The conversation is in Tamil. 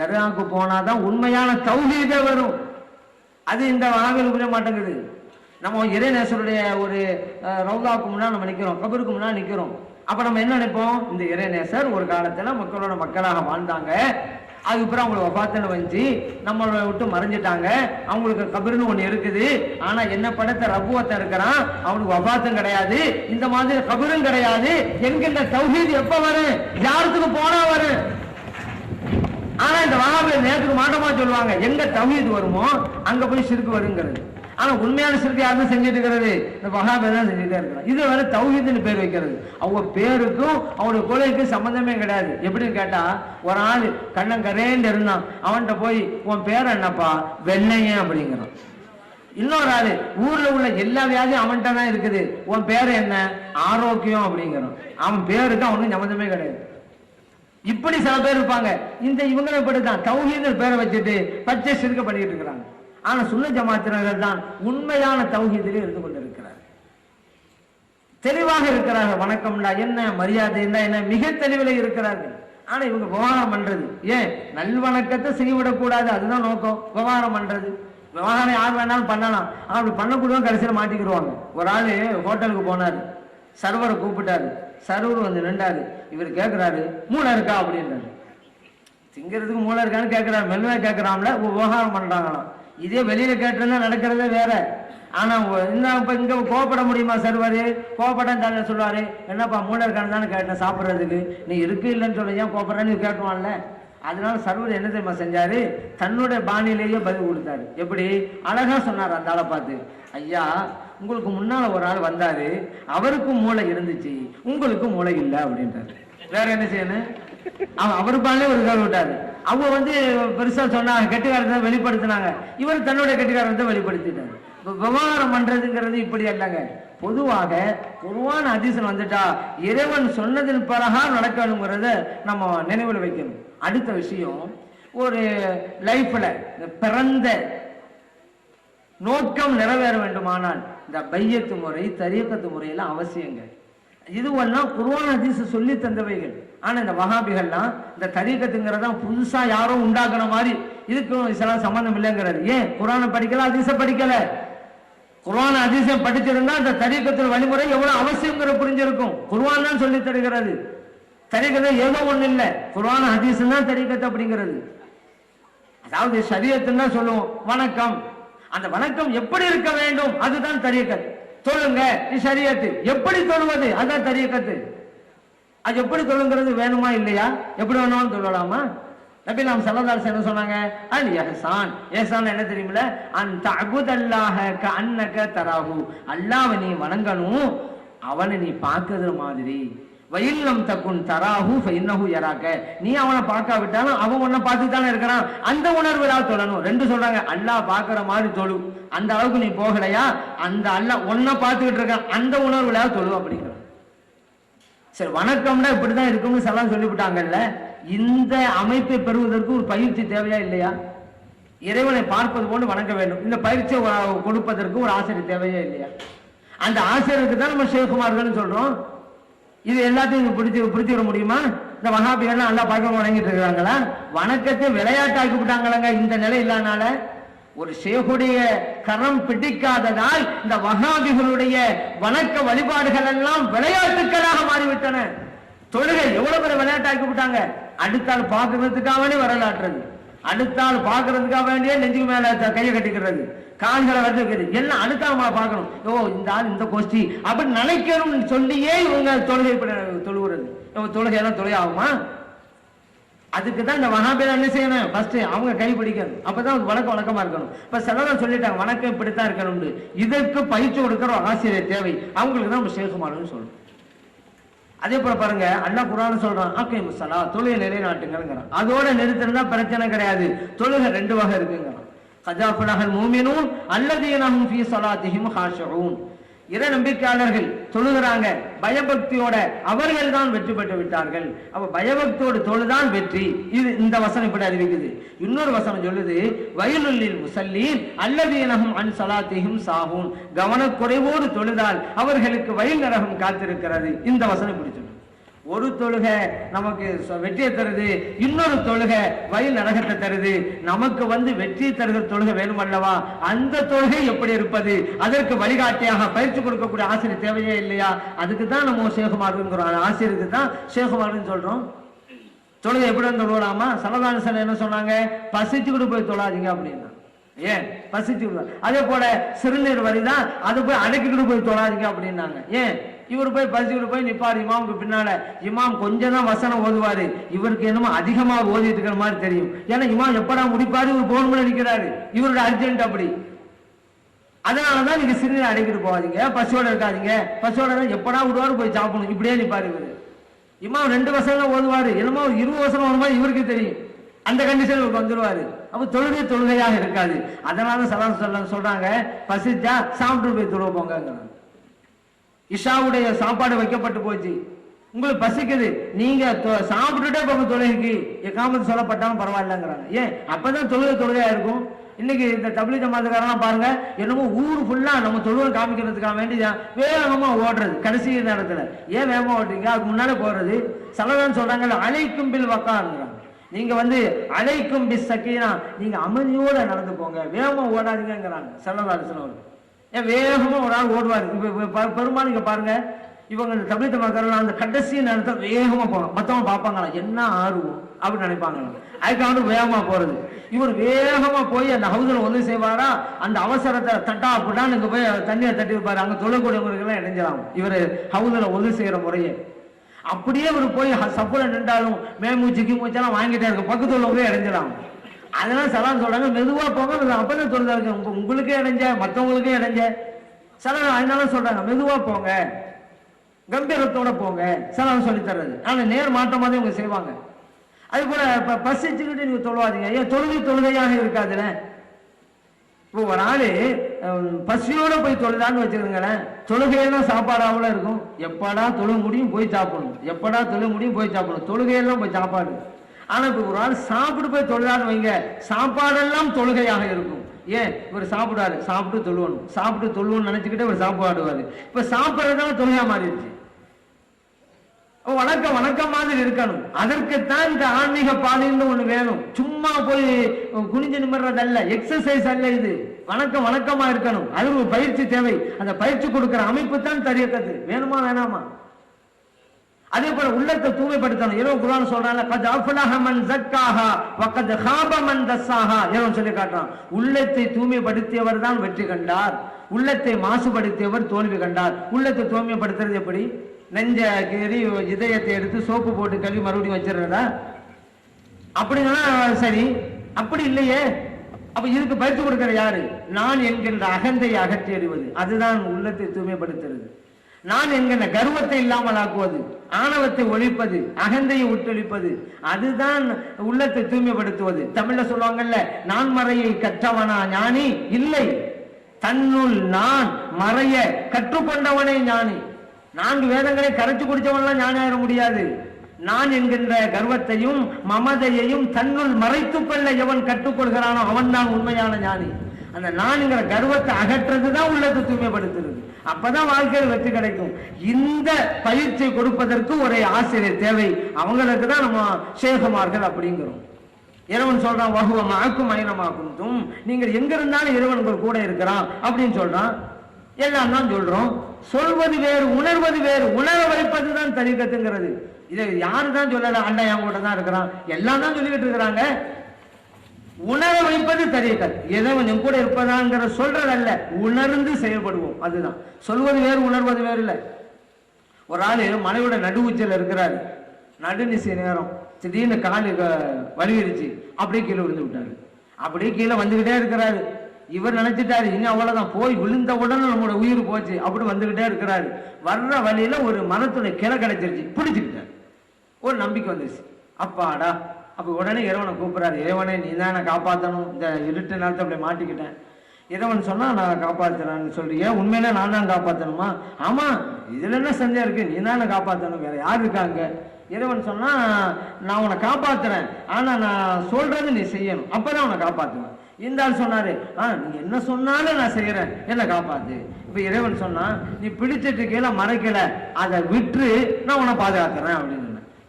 தர்காவுக்கு போனாதான் உண்மையான தௌஹீதே வரும். அது இந்த வஹாபிகளுக்கு புரிய மாட்டேங்குது. நம்ம இறைநேசருடைய ஒரு ரவுதாவுக்கு முன்னால் நம்ம நிற்கிறோம், கபருக்கு முன்னால் நிற்கிறோம். அப்போ நம்ம என்ன நினைப்போம், இந்த இறைநேசர் ஒரு காலத்தில் மக்களோட மக்களாக வாழ்ந்தாங்க, அதுக்கப்புறம் அவங்களுக்கு வஃபாத்துன்னு வந்துச்சு, நம்மளை விட்டு மறைஞ்சிட்டாங்க, அவங்களுக்கு கபருன்னு ஒன்று இருக்குது, ஆனால் என்ன படத்தை ரப்புவத்தை இருக்கிறான், அவனுக்கு வஃபாத்தும் கிடையாது, இந்த மாதிரி கபரும் கிடையாது, என்கின்ற தௌஹீத் எப்போ வரும், யாருக்கு போனா வரும். ஆனா இந்த வஹாபிகள் நேரத்துக்கு மாட்டமா சொல்லுவாங்க, எங்க தௌஹீத் வருமோ அங்க போய் ஷிர்க் வருங்கிறது. ஆனா உண்மையான ஷிர்க் யாருன்னு செஞ்சுட்டு இருக்கிறது, இந்த வஹாபிகள் தான் செஞ்சுட்டே இருக்கிறாங்க. இது வேற தௌஹீத்னு பேர் வைக்கிறது. அவங்க பேருக்கும் அவனுடைய கொலைக்கும் சம்பந்தமே கிடையாது. எப்படின்னு கேட்டா, ஒரு ஆள் கண்ணங்கரேன்னு இருந்தான், அவன்கிட்ட போய் உன் பேர் என்னப்பா, வெள்ளையன் அப்படிங்கிறான். இன்னொரு ஆளு ஊர்ல உள்ள எல்லா வியாதியும் அவன்கிட்ட தான் இருக்குது, உன் பேரு என்ன, ஆரோக்கியம் அப்படிங்கிறான். அவன் பேருக்கு அவனுக்கு சம்பந்தமே கிடையாது. இப்படி சில பேர் இருப்பாங்க. இந்த இவங்களை இப்படிதான் தௌஹீத் பேரை வச்சுட்டு பச்சை ஷிர்க் பண்ணிட்டு இருக்கிறாங்க. ஆனா சுன்னத் ஜமாத்தினர்கள் தான் உண்மையான தௌஹீதிலே இருந்து கொண்டிருக்கிறார், தெளிவாக இருக்கிறார்கள். வணக்கம்டா என்ன, மரியாதை என்ன, மிக தெளிவில் இருக்கிறார்கள். ஆனா இவங்க விவகாரம் பண்றது ஏன், நல்வணக்கத்தை செய்யவிடக்கூடாது, அதுதான் நோக்கம். விவகாரம் பண்றது, விவகாரம் யார் வேணாலும் பண்ணலாம், அப்படி பண்ணக்கூடாது, கடைசியில் மாட்டிக்கிடுவாங்க. ஒரு ஆளு ஹோட்டலுக்கு போனாரு, சர்வரை கூப்பிட்டாரு, சர்வர் வந்து நின்றாரு, இவர் கேட்கிறாரு மூளை இருக்கா அப்படின்றாரு. திங்கிறதுக்கு மூளை இருக்கான்னு கேட்கிறாரு, மெல்லுவா கேட்கறாம்ல, விவகாரம் பண்றாங்களாம். இதே வெளியில கேட்டிருந்தா நடக்கிறதே வேற. ஆனா இப்ப இங்க கோபப்பட முடியுமா சர்வரு, கோபப்பட சொல்லுவாரு, என்னப்பா மூளை இருக்கான்னு தானே கேட்டேன் சாப்பிட்றதுக்கு, நீ இருக்கு இல்லைன்னு சொல்ல, ஏன் கோபப்படுறேன்னு கேட்டுவான்ல. அதனால சர்வர் என்ன தெரியுமா செஞ்சாரு, தன்னுடைய பாணியிலேயே பதில் கொடுத்தாரு. எப்படி அழகா சொன்னார் அந்த ஆளை பார்த்து, ஐயா உங்களுக்கு முன்னால ஒரு ஆள் வந்தாரு, அவருக்கும் மூளை இருந்துச்சு, உங்களுக்கும் மூளை இல்லை அப்படின்றாரு. வேற என்ன செய்யணும், அவரு பாலே ஒரு கேள்வி விட்டாரு. அவங்க வந்து பெருசா சொன்னாங்க, கெட்டிக்காரத்தை வெளிப்படுத்தினாங்க, இவர் தன்னுடைய கெட்டிக்காரத்தை வெளிப்படுத்திட்டாரு. விவகாரம் பண்றதுங்கிறது இப்படி அல்லங்க. பொதுவாக குர்ஆன் ஹதீஸ் வந்துட்டா இறைவன் சொன்னதின் பிரகாரம் நடக்கணுங்கிறத நம்ம நினைவில் வைக்கணும். அடுத்த விஷயம், ஒரு லைஃப்ல பிறந்த நோக்கம் நிறைவேற வேண்டுமானால் இந்த பையத்து முறை, தரீக்கத்து முறையெல்லாம் அவசியங்க. இதுவெல்லாம் குர்ஆன் ஹதீஸ் சொல்லி தந்தவைகள். ஆனா இந்த வஹாபிகள்லாம் இந்த தரீக்கத்துங்கிறத புதுசா யாரும் உண்டாக்குற மாதிரி, இதுக்கும் இஸ்லாம் சம்பந்தம் இல்லைங்கிறது. ஏன் குர்ஆனை படிக்கல, ஹதீஸ படிக்கல. குர்ஆன் ஹதீஸை படிச்சிருந்தா இந்த தரீக்கத்தின் வழிமுறை எவ்வளவு அவசியங்கிற புரிஞ்சிருக்கும். குர்ஆன் தான் சொல்லி தருகிறது. தரீக்கத்தை ஏதோ ஒண்ணு இல்லை, குர்ஆன் ஹதீஸ் தான் தரீக்கத்து அப்படிங்கிறது. அதாவது ஷரியத்துன்னு தான் சொல்லுவோம் வணக்கம், அந்த வணக்கம் எப்படி இருக்க வேண்டும் அதுதான் தரீக்கத். தொழுங்க ஷரியத்து, எப்படி தொழுவது அதான் தரீக்கத்து. அது எப்படி தொழுங்கிறது வேணுமா இல்லையா, எப்படி வேணாலும் தொழலாமா. நபி நாம் ஸல்லல்லாஹு அலைஹி வஸல்லம் என்ன சொன்னாங்க, அல் இஹ்சான், இஹ்சான் என்ன தெரியுமில, அன் தஅபுதல்லாஹ கஅன்னக தராஹு, அல்லாஹ்வை நீ வணங்கணும் அவனை நீ பார்க்கிறது மாதிரி. வயில்லம் தக்குன் தராஹு ஃபஇன்னஹு யராக, நீ அவனை பார்க்காவிட்டாலும் அவன் உன்னை பார்த்து தானே இருக்கிறான், அந்த உணர்வுல தொழணும். ரெண்டு சொல்றாங்க, அல்லாஹ் பார்க்கிற மாதிரி தொழு, அந்த அளவுக்கு நீ போகலையா, அந்த அல்லாஹ் உன்னை பார்த்துக்கிட்டு இருக்கான், அந்த உணர்வுல தொழு அப்படிங்கிற. சரி, வணக்கம்னா இப்படிதான் இருக்கும்னு சலாம் சொல்லிவிட்டாங்கல்ல. இந்த அமைப்பை பெறுவதற்கு ஒரு பயிற்சி தேவையா இல்லையா? இறைவனை பார்ப்பது போன்று வணங்க வேண்டும். இந்த பயிற்சியை கொடுப்பதற்கு ஒரு ஆசிரியர் தேவையா இல்லையா? அந்த ஆசிரியருக்கு தான் நம்ம ஷேகுமார்கள் சொல்றோம். இது எல்லாத்தையும் பிடிச்சிட முடியுமா? இந்த வஹாபிகள் எல்லாம் பார்க்க வணங்கிட்டு இருக்காங்களா? வணக்கத்தை விளையாட்டாக்கி விட்டாங்களாங்க. இந்த நிலை இல்லாதனால ஒரு ஷேகுடைய கரம் பிடிக்காததால் இந்த வஹாபிகளுடைய வணக்க வழிபாடுகள் எல்லாம் விளையாட்டுக்களாக மாறிவிட்டன. தொழுகை எவ்வளவு பேர் விளையாட்டாக்கி விட்டாங்க. அடுத்தால் பார்க்கறதுக்காக வரலாற்றுறது, அடுத்தால் பார்க்கறதுக்காக வேண்டிய நெஞ்சுக்கு மேல கையை கட்டிக்கிறது, கால்களை வச்சுக்கிறது, எல்லாம் அடுத்தால் பார்க்கணும். ஓ இந்த ஆள் இந்த கோஷ்டி அப்படி நினைக்கணும்னு சொல்லியே இவங்க தொழுகை தொழுகிறது. தொழுகை எல்லாம் தொழுகை ஆகுமா? அதுக்கு தான் இந்த வஹாபிகள் என்ன செய்யணும், ஃபர்ஸ்ட் அவங்க கை பிடிக்கணும், அப்பதான் வணக்கமா இருக்கணும். இப்ப சிலர் சொல்லிட்டாங்க வணக்கம் இப்படித்தான் இருக்கணும், இதற்கு பயிற்சி கொடுக்கிற ஆசிரியர் தேவை, அவங்களுக்கு தான் ஷேகுமார்னு சொல்லணும். அதே போல பாருங்க, அல்லாஹ் குர்ஆன்ல சொல்றான், அகீமு ஸலாத், தொழுகை நிலைநாட்டுங்கங்கறான். அதோட நிறுத்தினா பிரச்சனை கிடையாது. தொழுகை ரெண்டு வகை இருக்குங்கறான். கதா ஃபலஹல் மூமினூன் அல்லதீன ஹும் ஃபீ ஸலாத்திஹிம் காஷிஊன். இறை நம்பிக்கையாளர்கள் தொழுகிறாங்க பயபக்தியோட, அவர்கள் தான் வெற்றி பெற்று விட்டார்கள். அப்ப பயபக்தியோடு தொழுதான் வெற்றி. இது இந்த வசனம் இப்படி அறிவிக்குது. இன்னொரு வசனம் சொல்லுது, வயலுல்லில் முஸல்லீன் அல்லதீன ஹும் அன் ஸலாத்திஹிம் சாஹூன், கவனக்குறைவோடு தொழுதால் அவர்களுக்கு வயல் நரகம் காத்திருக்கிறது. இந்த வசனம் இப்படி சொல்லுது. ஒரு தொழுகை நமக்கு வெற்றியை தருது, இன்னொரு தொழுகை வயல் நரகத்தை தருது. நமக்கு வெற்றியை தருகிற தொழுகை வேணும் அல்லவா? அந்த தொழுகை எப்படி இருப்பது? அதற்கு வழிகாட்டியாக பயிற்சி கொடுக்கக்கூடிய ஆசிரியர் தேவையே இல்லையா? அதுக்கு தான் நம்ம ஷேகுமார்ங்கிறோம், ஆசிரியருக்கு தான் ஷேகுமார்னு சொல்றோம். தொழுகை எப்படி தொழுவலாமா? சலதானசன் என்ன சொன்னாங்க? பசிச்சுக்கிட்டு போய் தொழாதீங்க அப்படின்னா. ஏன்? பசிச்சு. அதே போல சிறுநீர் வரிதான், அது போய் அடக்கிக்கிட்டு போய் தொழாதீங்க அப்படின்னாங்க. ஏன்? இவர் போய் பசிச்சுக்கிட்டு போய் நிப்பாரு இமாமுக்கு பின்னால. இமாம் கொஞ்சம் தான் வசனம் ஓதுவாரு, இவருக்கு என்னமோ அதிகமா ஓதிட்டு இருக்கிற மாதிரி தெரியும். ஏன்னா இமாம் எப்படா முடிப்பாரு, இவர் போகணும்னு நினைக்கிறாரு, இவருடைய அர்ஜென்ட் அப்படி. அதனாலதான் நீங்க சிறுநீர் அடைக்கிட்டு போகாதீங்க, பசியோட இருக்காதீங்க, பசியோட எப்படா விடுவாரு போய் சாப்பிடணும், இப்படியே நிப்பாரு இவரு. இமாம் 2 வசனம் ஓதுவாரு, என்னமோ 20 வசனம் ஓதுமா இவருக்கு தெரியும். அந்த கண்டிஷன் வந்துருவாரு. அப்ப தொழுகையாக இருக்காது. அதனால சலாம் சொல்றாங்க, பசிச்சா சாப்பிட்டு போய் தொழுவ போங்க. இஷாவுடைய சாப்பாடு வைக்கப்பட்டு போச்சு, உங்களுக்கு பசிக்குது, நீங்க சாப்பிட்டுட்டே போங்க தொழுகைக்கு, எக்காமத்து சொல்லப்பட்டாலும் பரவாயில்லங்கிறாங்க. ஏன்? அப்பதான் தொழுகையா இருக்கும். இன்னைக்கு இந்த தப்லீக் ஜமாத்துக்காரன் பாருங்க, என்னமோ ஊர் ஃபுல்லா நம்ம தொழுகை காமிக்கிறதுக்காக வேண்டி வேகமா ஓடுறது கடைசி நேரத்துல. ஏன் வேகமா ஓடுறீங்க? அதுக்கு முன்னாலே போறது. சலதான் சொல்றாங்க, அலைக்கும் பில் வக்காருங்கிறாங்க. நீங்க அலைக்கும் பிஸ் சக்கீனா, நீங்க அமைதியோட நடந்து போங்க, வேகமா ஓடாதீங்கிறாங்க சல்லல்லாஹு அலைஹி வஸல்லம். ஏன் வேகமா ஒரு ஆள் ஓடுவாரு? பெரும்பாலும் நீங்க பாருங்க, இவங்க தப்லீக் ஜமாத்துக்காரன் அந்த கடைசி நேரத்தில் வேகமா போவாங்க, மத்தவங்க பார்ப்பாங்களா என்ன ஆர்வம் அப்படின்னு நினைப்பாங்களா, அதுக்காக வேகமா போறது. இவர் வேகமா போய் அந்த ஹவுதுல ஒன்று செய்வாரா, அந்த அவசரத்தை தட்டா அப்படின்னா இங்க போய் தண்ணியை தட்டி வைப்பாரு, அங்க தொழக்கூடியவங்களுக்கு எல்லாம் இடைஞ்சலாம் இவர் ஹவுதுல ஒன்று செய்யற முறையே. அப்படியே இவர் போய் சப்புல நின்றாலும் மேமூச்சுக்கு மூச்செல்லாம் வாங்கிட்டே இருக்கு, பக்கத்துல போய் இடைஞ்சலாம். அதனால சலாம் சொல்றாங்க, மெதுவா போங்க, அப்பதான் சொல்றாங்க உங்களுக்கே இடைஞ்ச மற்றவங்களுக்கே இடைஞ்ச சலாம். அதனால சொல்றாங்க மெதுவா போங்க, கம்பீரத்தோட போங்க, சலாம் சொல்லி தர்றது. ஆனா நேர் மாற்றமாதான் இவங்க செய்வாங்க. அது போல பசிச்சுக்கிட்டு நீங்க தொழுவாதீங்க. ஏன்? தொழுகையாக இருக்காதுல்ல. இப்போ ஒரு ஆளு பசியோட போய் தொழுதான்னு வச்சுருங்களேன், தொழுகையெல்லாம் சாப்பாடாவில் இருக்கும். எப்படா தொழு முடியும் போய் சாப்பிடணும், எப்படா தொழு முடியும் போய் சாப்பிடணும், தொழுகையெல்லாம் போய் சாப்பாடு. ஆனா இப்போ ஒரு ஆள் சாப்பிட்டு போய் தொழுதான்னு வைங்க, சாப்பாடெல்லாம் தொழுகையாக இருக்கும். ஏன்? இவர் சாப்பிடாரு, சாப்பிட்டு தொழுவணும், சாப்பிட்டு தொழுவணும்னு நினைச்சுக்கிட்டே இவர் சாப்பாடுவாரு. இப்ப சாப்பிட்றதுனால தொழுகையா மாறிடுச்சு. வணக்கம் மாதிரி இருக்கணும். அதற்குத்தான் இந்த ஆன்மீக பாலின்னு ஒண்ணு வேணும். சும்மா போய் குனிஞ்சு நிமிர்றது அல்ல, எக்ஸசைஸ் அல்ல இது. வணக்கமா இருக்கணும், அது ஒரு பயிற்சி தேவை. அந்த பயிற்சி கொடுக்கிற அமைப்பு தான் தரியக்கத்து. வேணுமா வேணாமா? அதே போல உள்ளத்தை தூய்மைப்படுத்தணும். இறைவன் குர்ஆன் சொல்றாங்க, கத் அஃப்லஹ மன் ஸக்காஹா வ கத் காப மன் தஸ்ஸாஹா. இறைவன் சொல்லி காட்டுறான், உள்ளத்தை தூய்மைப்படுத்தியவர் தான் வெற்றி கண்டார், உள்ளத்தை மாசுபடுத்தியவர் தோல்வி கண்டார். உள்ளத்தை தூய்மைப்படுத்துறது எப்படி? நெஞ்ச கீறி இதயத்தை எடுத்து சோப்பு போட்டு கழுவி மறுபடியும் வச்சிடறதா? அப்படின்னா சரி, அப்படி இல்லையே. அப்ப இதுக்கு பயிற்சி கொடுக்கிற யாரு? நான் என்கின்ற அகந்தையை அகற்றி எறிவது, அதுதான் உள்ளத்தை தூய்மைப்படுத்துறது. நான் என்கின்ற கர்வத்தை இல்லாமல் ஆக்குவது, ஆணவத்தை ஒழிப்பது, அகந்தையை ஒட்டொழிப்பது, அதுதான் உள்ளத்தை தூய்மைப்படுத்துவது. தமிழ்ல சொல்லுவாங்கல்ல, நான் மறையை கற்றவனா ஞானி இல்லை, தன்னுள் நான் மறைய கற்றுக்கொண்டவனே ஞானி. 4 வேதங்களை கரைச்சு குடிச்சவன்லாம் ஞானி ஆயிட முடியாது. நான் என்கின்ற கர்வத்தையும் மமதையையும் தன்னுள் மறைத்துக் கொள்ள எவன் கற்றுக்கொள்கிறானோ அவன் தான் உண்மையான ஞானி. அந்த நான்கிற கர்வத்தை அகற்றதுதான் உள்ளத்தை தூய்மைப்படுத்துறது. அப்பதான் வாழ்க்கையில் வெற்றி கிடைக்கும். இந்த பயிற்சி கொடுப்பதற்கு ஒரு ஆசிரியர் தேவை. அவங்களுக்கு தான் நம்ம ஷேகுமார்கள் அப்படிங்கிறோம். இறைவன் சொல்றான், வஹுவ மஅக்கும் ஐனமா குன்தும், நீங்கள் எங்க இருந்தாலும் இறைவன் உங்கள் கூட இருக்கிறான் அப்படின்னு சொல்றான். எல்லாம் தான் சொல்றோம். சொல்வது வேறு, உணர்வது வேறு. உணர வைப்பதுதான் தரீகத்துங்கிறது. இதை யாரு தான் சொல்லல, அண்ணா என் கூட தான் இருக்கிறான், எல்லாம் தான் சொல்லிக்கிட்டு இருக்கிறாங்க. உணர வைப்பது தரீகத். இறைவன் என் கூட இருப்பதாங்கிற சொல்றதல்ல, உணர்ந்து செயல்படுவோம். அதுதான் சொல்வது வேறு, உணர்வது வேறு இல்லை. ஒரு ஆளு மலையோட நடுவுச்சல் இருக்கிறாரு, நடுநிசை நேரம், திடீர்னு காலு வலிவிருச்சு, அப்படியே கீழே விழுந்து விட்டாரு. அப்படியே கீழே வந்துகிட்டே இருக்கிறாரு. இவர் நினைச்சிட்டாரு இன்னும் அவ்வளவுதான், போய் விழுந்த உடனே நம்மளோட உயிர் போச்சு, அப்படி வந்துகிட்டே இருக்கிறாரு. வர்ற வழியில ஒரு மரத்துடைய கிளை கிடைச்சிருச்சு, பிடிச்சுக்கிட்டாரு. ஒரு நம்பிக்கை வந்துருச்சு, அப்பாடா. அப்ப உடனே இறைவனை கூப்பிடுறாரு, இறைவனை நீ தான் நான் காப்பாற்றணும், இந்த இருட்டு நேரத்தை அப்படி மாட்டிக்கிட்டேன். இறைவன் சொன்னா நான் காப்பாத்துறேன்னு சொல்றீங்க, உண்மையில நான் தான் காப்பாற்றணுமா? ஆமா, இதுல என்ன சந்தேகம் இருக்கு, நீ தான் காப்பாற்றணும், வேற யாரு இருக்காங்க? இறைவன் சொன்னா நான் உன்னை காப்பாத்துறேன், ஆனா நான் சொல்றது நீ செய்யணும், அப்பதான் உன்னை காப்பாத்துவேன். இந்த ஆள் சொன்னாரு, நீ என்ன சொன்னாலும் நான் செய்யறேன், என்ன காப்பாத்து. இப்ப இறைவன் சொன்னா, நீ பிடிச்சிட்டு கீழே மறைக்கல, அதை விட்டு நான் உன்னை பாதுகாக்கிறேன் அப்படின்னு.